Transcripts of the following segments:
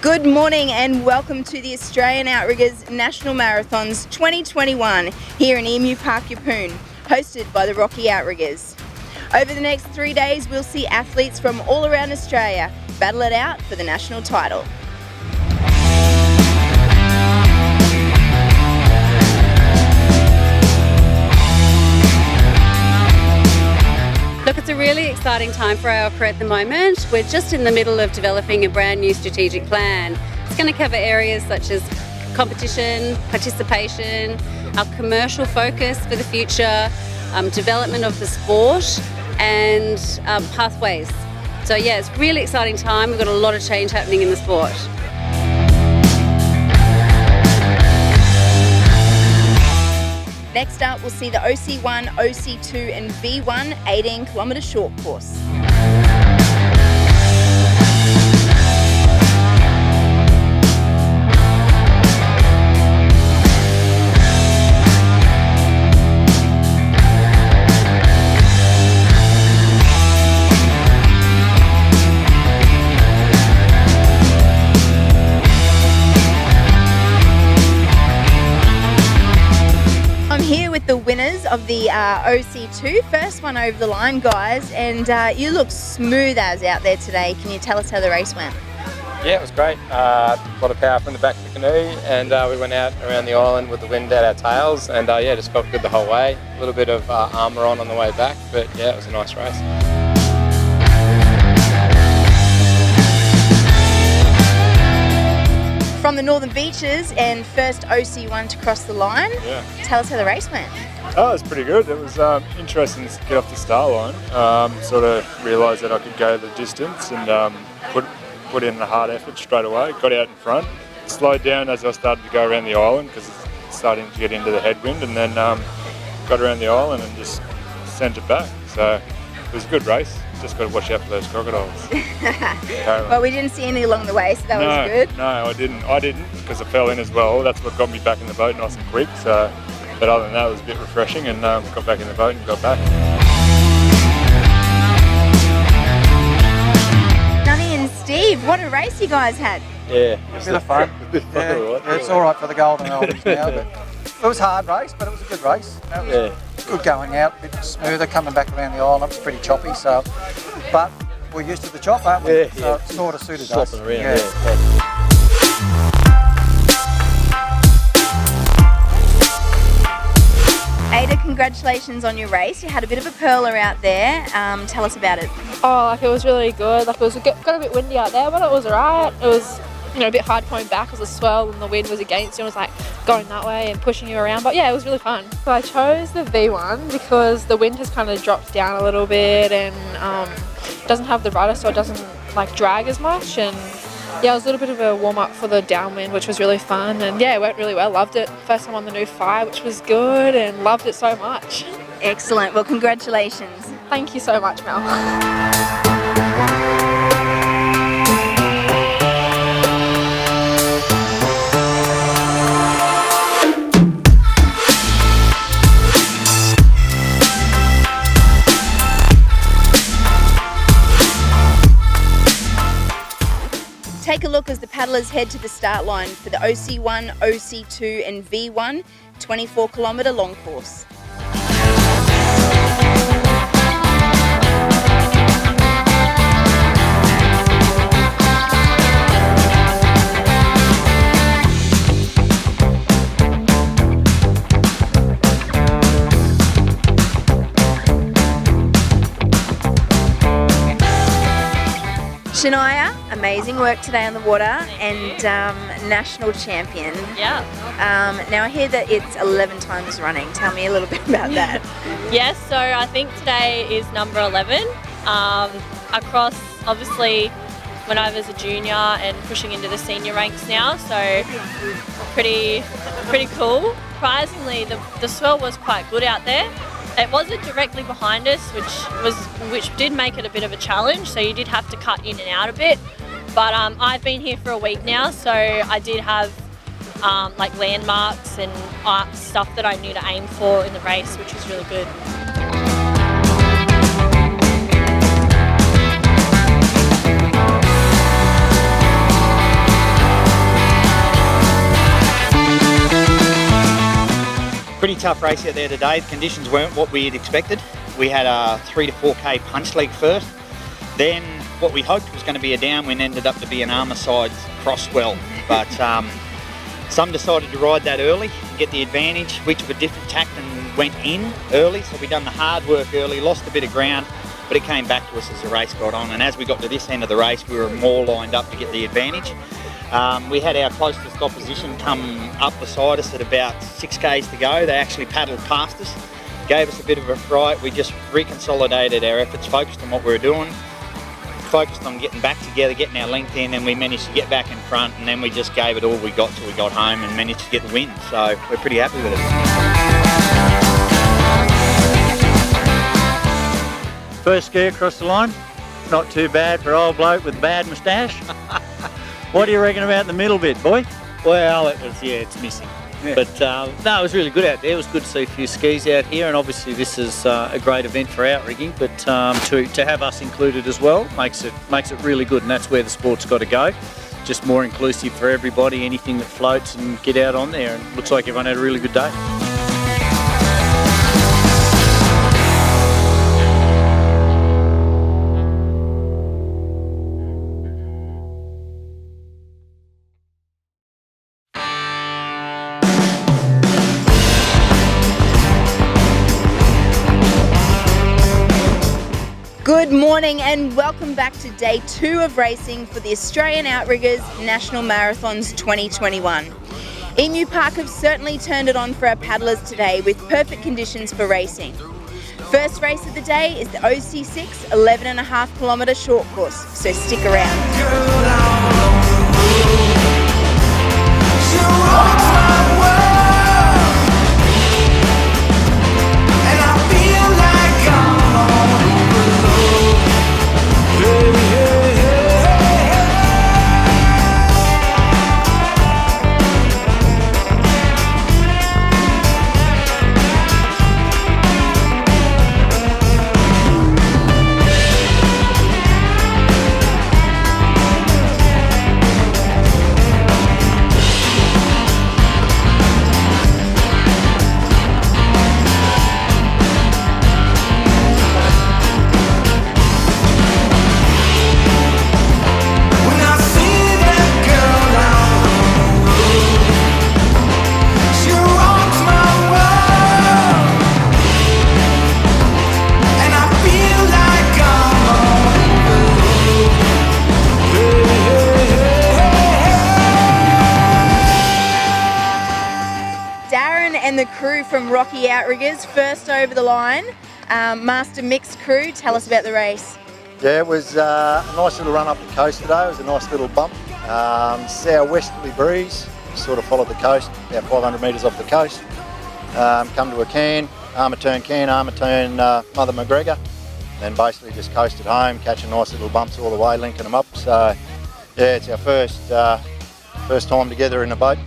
Good morning and welcome to the Australian Outriggers National Marathons 2021 here in Emu Park, Yeppoon, hosted by the Rocky Outriggers. Over the next 3 days, we'll see athletes from all around Australia battle it out for the national title. Look, it's a really exciting time for our crew at the moment. We're just in the middle of developing a brand new strategic plan. It's going to cover areas such as competition, participation, our commercial focus for the future, development of the sport and pathways. So yeah, it's a really exciting time. We've got a lot of change happening in the sport. Next up, we'll see the OC1, OC2 and V1 18-kilometre short course. I'm here with the winners of the OC2, first one over the line, guys, and you look smooth as out there today. Can you tell us how the race went? Yeah, it was great. A lot of power from the back of the canoe, and we went out around the island with the wind at our tails, and yeah, just felt good the whole way. A little bit of armour on the way back, but yeah, it was a nice race. From the Northern Beaches and first OC1 to cross the line. Yeah. Tell us how the race went. Oh, it was pretty good. It was interesting to get off the start line. Sort of realised that I could go the distance and put in a hard effort straight away. Got out in front. Slowed down as I started to go around the island because it's starting to get into the headwind, and then got around the island and just sent it back. So it was a good race. Just got to watch out for those crocodiles. Well, we didn't see any along the way, so that was good. No, I didn't because I fell in as well. That's what got me back in the boat nice and quick. So, but other than that, it was a bit refreshing, and got back in the boat and got back. Nunny and Steve, what a race you guys had. Yeah, a bit of fun. It's all right for the golden oldies now, but it was a hard race, but it was a good race. It was good going out, a bit smoother, coming back around the island. It was pretty choppy, so, but we're used to the chop, aren't we? Yeah, so it sort of suited us. Slopping around, Ada, congratulations on your race. You had a bit of a pearler out there. Tell us about it. Oh, it was really good. It was got a bit windy out there, but it was alright. It was, a bit hard coming back because the swell and the wind was against you. It was going that way and pushing you around. But yeah, it was really fun. So I chose the V1 because the wind has kind of dropped down a little bit and doesn't have the rudder, so it doesn't drag as much. And yeah, it was a little bit of a warm up for the downwind, which was really fun. And yeah, it went really well. Loved it. First time on the new Fire, which was good, and loved it so much. Excellent. Well, congratulations. Thank you so much, Mel. Take a look as the paddlers head to the start line for the OC1, OC2 and V1 24-kilometre long course. Shania, amazing work today on the water and national champion. Yeah. Now I hear that it's 11 times running. Tell me a little bit about that. Yes, so I think today is number 11. Across, obviously, when I was a junior and pushing into the senior ranks now, so pretty cool. Surprisingly, the swell was quite good out there. It wasn't directly behind us, which did make it a bit of a challenge, so you did have to cut in and out a bit. But I've been here for a week now, so I did have like landmarks and stuff that I knew to aim for in the race, which was really good. pretty tough race out there today. The conditions weren't what we had expected. We had a 3 to 4k punch leg first. Then what we hoped was going to be a downwind ended up to be an armour side crosswell. But some decided to ride that early and get the advantage. We took a different tack and went in early, so we done the hard work early, lost a bit of ground, but it came back to us as the race got on. And as we got to this end of the race, we were more lined up to get the advantage. We had our closest opposition come up beside us at about 6k's to go. They actually paddled past us, gave us a bit of a fright. We just reconsolidated our efforts, focused on what we were doing, focused on getting back together, getting our length in, and we managed to get back in front, and then we just gave it all we got till we got home and managed to get the win. So we're pretty happy with it. First ski across the line, not too bad for an old bloke with a bad moustache. What do you reckon about the middle bit, boy? Well, it's missing. Yeah. But no, it was really good out there. It was good to see a few skis out here, and obviously this is a great event for outrigging. But to have us included as well makes it really good, and that's where the sport's got to go. Just more inclusive for everybody, anything that floats, and get out on there. And it looks like everyone had a really good day. Good morning and welcome back to day 2 of racing for the Australian Outriggers National Marathons 2021. Emu Park have certainly turned it on for our paddlers today with perfect conditions for racing. First race of the day is the OC6 11.5 kilometre short course, so stick around. And the crew from Rocky Outriggers first over the line. Master Mixed crew, tell us about the race. Yeah, it was a nice little run up the coast today. It was a nice little bump. Southwesterly breeze, sort of followed the coast, about 500 metres off the coast. Come to a cairn, armour turn, Mother McGregor. Then basically just coasted home, catching nice little bumps all the way, linking them up. So yeah, it's our first time together in a boat.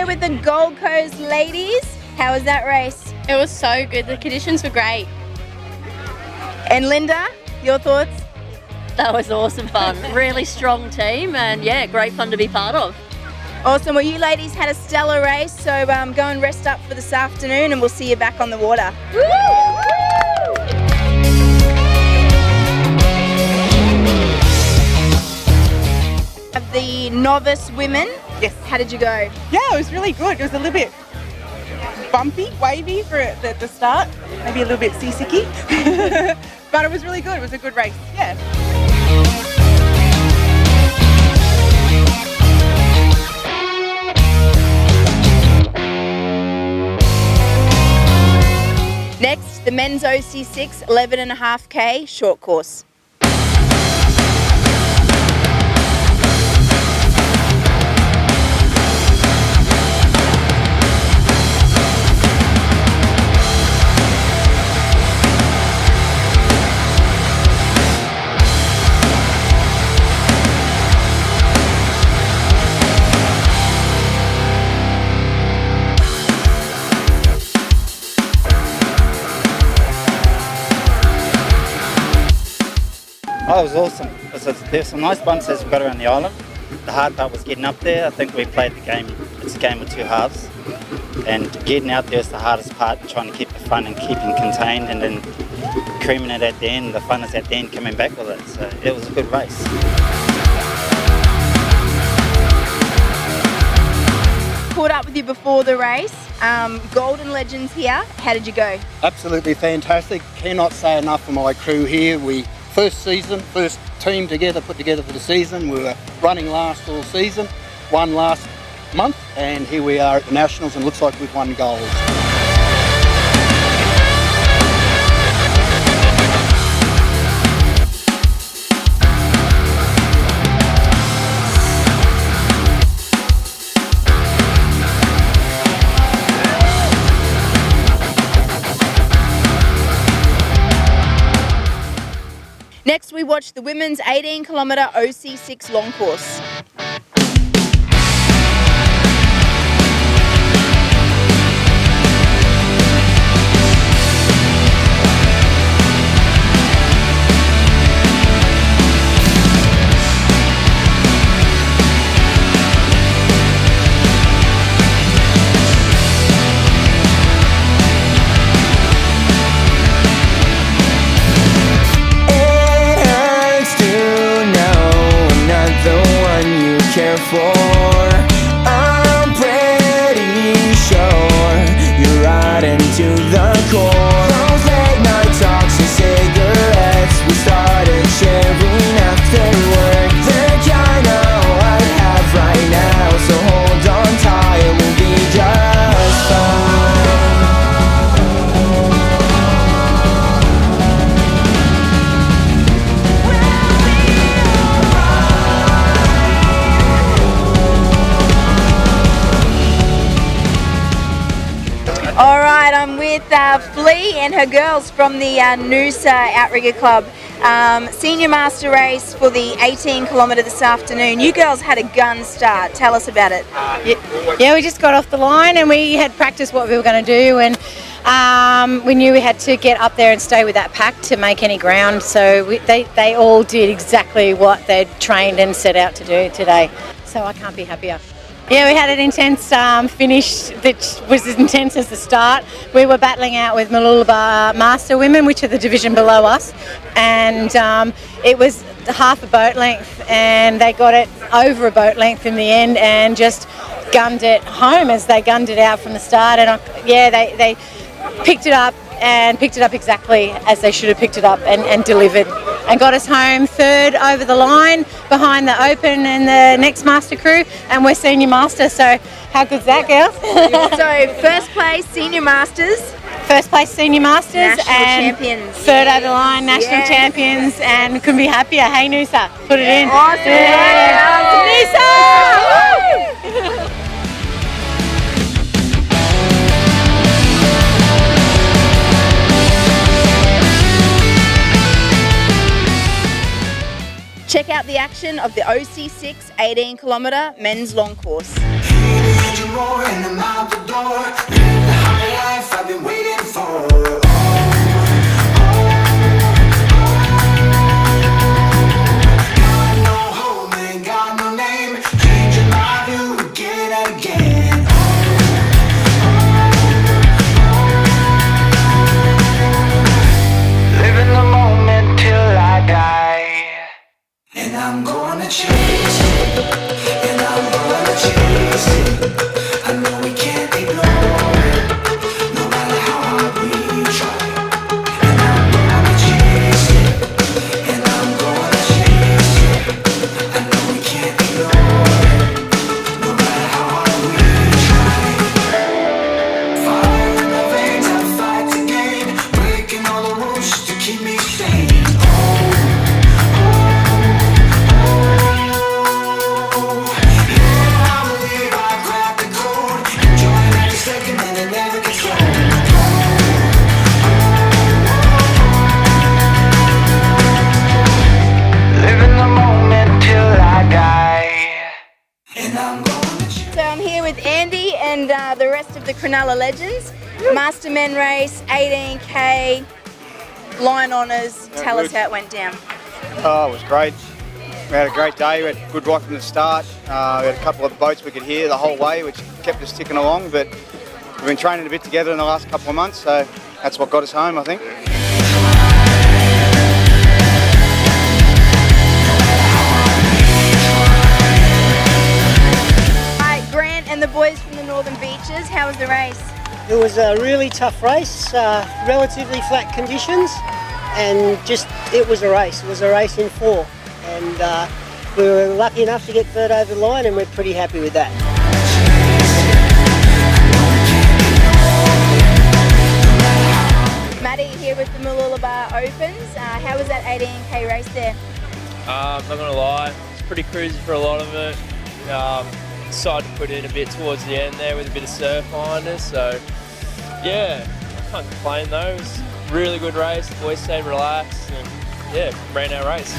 With the Gold Coast ladies. How was that race? It was so good. The conditions were great. And Linda, your thoughts? That was awesome fun. Really strong team, and yeah, great fun to be part of. Awesome. Well, you ladies had a stellar race, so go and rest up for this afternoon and we'll see you back on the water. Woo! Of the novice women. Yes. How did you go? Yeah, it was really good. It was a little bit bumpy, wavy for the start, maybe a little bit seasicky, but it was really good. It was a good race. Yeah. Next, the men's OC6 11.5k short course. Oh, it was awesome. There's some nice bumps as we got around the island. The hard part was getting up there. I think we played the game. It's a game of two halves. And getting out there is the hardest part, trying to keep the fun and keeping contained, and then creaming it at the end. The fun is at the end, coming back with it. So it was a good race. Caught up with you before the race. Golden Legends here. How did you go? Absolutely fantastic. Cannot say enough for my crew here. First team together, put together for the season. We were running last all season, won last month, and here we are at the Nationals, and looks like we've won gold. Next, we watched the women's 18-kilometre OC6 long course. I'm pretty sure you're right into the core. Those late night talks and cigarettes we started sharing after work, they're kinda all I have right now, so hold on tight, it will be just fine. All right, I'm with Flea and her girls from the Noosa Outrigger Club. Senior Master race for the 18-kilometre this afternoon. You girls had a gun start. Tell us about it. Yeah, we just got off the line and we had practiced what we were going to do, and we knew we had to get up there and stay with that pack to make any ground. So they all did exactly what they'd trained and set out to do today. So I can't be happier. Yeah, we had an intense finish that was as intense as the start. We were battling out with Mooloolaba Master Women, which are the division below us, and it was half a boat length, and they got it over a boat length in the end and just gunned it home as they gunned it out from the start. And they picked it up exactly as they should have picked it up and delivered, and got us home third over the line behind the Open and the next Master crew, and we're Senior Master, so how good's that, girls? So first place Senior Masters. First place Senior Masters National and champions. Third over the line, National champions, and couldn't be happier. Hey Noosa, put it in. Awesome. Noosa! Check out the action of the OC6 18-kilometre men's long course. I'm gonna chase it, and I'm gonna chase it. I know we can't ignore it, no matter how hard we try. And I'm gonna chase it, and I'm gonna chase it. I know we can't ignore it, no matter how hard we try. Fire in the veins, I fight to gain, breaking all the rules to keep me sane. So I'm here with Andy and the rest of the Cronulla Legends. Master Men race, 18K, line honours. Tell us how it went down. Oh, it was great. We had a great day. We had good right from the start. We had a couple of boats we could hear the whole way, which kept us ticking along. But we've been training a bit together in the last couple of months, so that's what got us home, I think. Hi, Grant and the boys from the Northern Beaches. How was the race? It was a really tough race, relatively flat conditions, and it was a race. It was a race in 4, and we were lucky enough to get third over the line, and we're pretty happy with that. Maddie here with the Mooloolaba Opens. How was that 18k race there? Not gonna lie, it's pretty cruisy for a lot of it. Decided to put in a bit towards the end there with a bit of surf behind us, so yeah, can't complain though. It was a really good race, the boys stayed relaxed, and yeah, ran our race.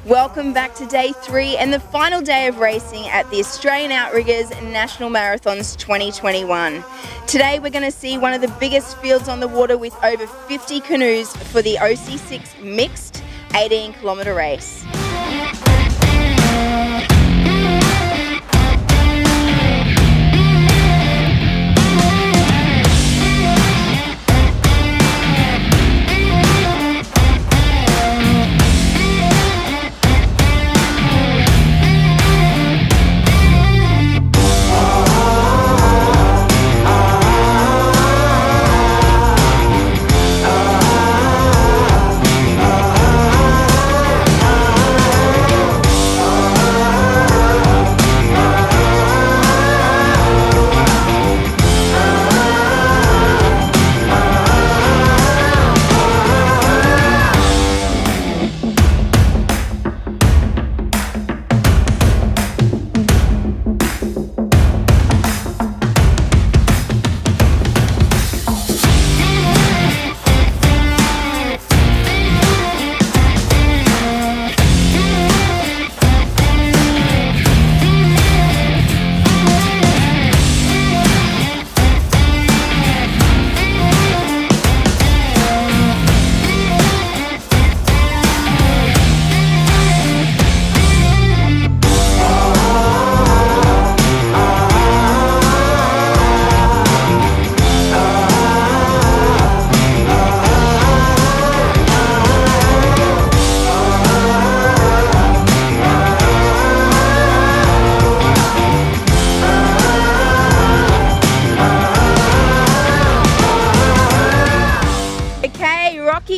Welcome back to day 3 and the final day of racing at the Australian Outriggers National Marathons 2021. Today we're going to see one of the biggest fields on the water with over 50 canoes for the OC6 mixed 18-kilometre race.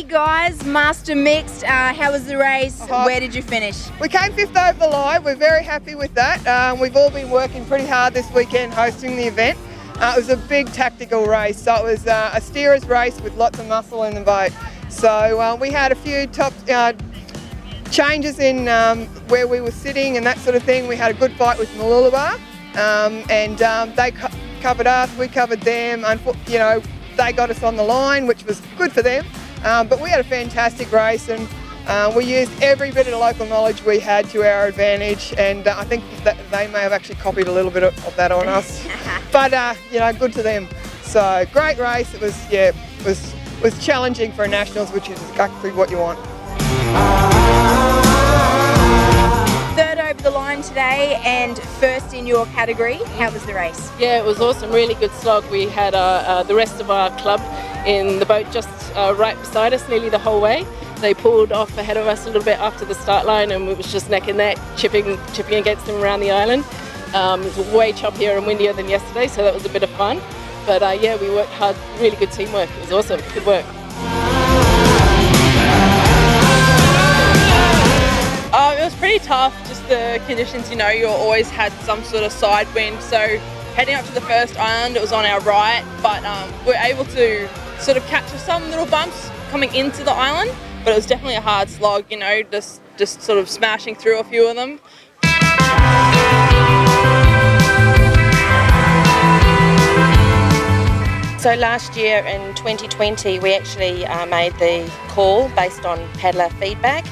Guys, Master Mixed, how was the race? Where did you finish? We came 5th over the line. We're very happy with that. We've all been working pretty hard this weekend hosting the event. It was a big tactical race, so it was a steerer's race with lots of muscle in the boat. So we had a few top changes in where we were sitting and that sort of thing. We had a good fight with Mooloolaba, and they covered us, we covered them. You know, they got us on the line, which was good for them. But we had a fantastic race, and we used every bit of local knowledge we had to our advantage, and I think that they may have actually copied a little bit of that on us. But you know, good to them. So great race. It was, yeah, it was challenging for nationals, which is exactly what you want. Third over the line today and first in your category. How was the race? Yeah, it was awesome. Really good slog. We had the rest of our club in the boat just right beside us nearly the whole way. They pulled off ahead of us a little bit after the start line, and it was just neck and neck, chipping against them around the island. It was way choppier and windier than yesterday, so that was a bit of fun. But yeah, we worked hard, really good teamwork. It was awesome, good work. It was pretty tough, just the conditions, you know, you always had some sort of side wind, so heading up to the first island, it was on our right, but we were able to sort of capture some little bumps coming into the island, but it was definitely a hard slog, you know, just sort of smashing through a few of them. So last year in 2020 we actually made the call based on paddler feedback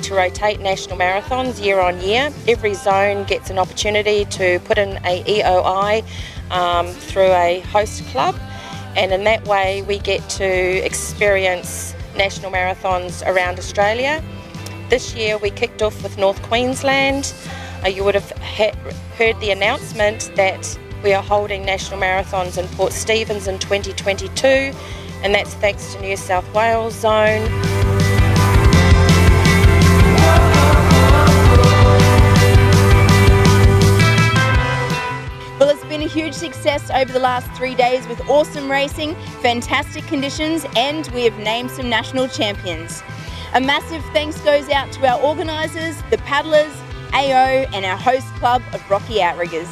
to rotate national marathons year on year. Every zone gets an opportunity to put in a EOI through a host club, and in that way we get to experience national marathons around Australia. This year we kicked off with North Queensland. You would have heard the announcement that we are holding national marathons in Port Stephens in 2022, and that's thanks to New South Wales zone. Well, it's been a huge success over the last 3 days with awesome racing, fantastic conditions, and we have named some national champions. A massive thanks goes out to our organisers, the paddlers, AO and our host club of Rocky Outriggers.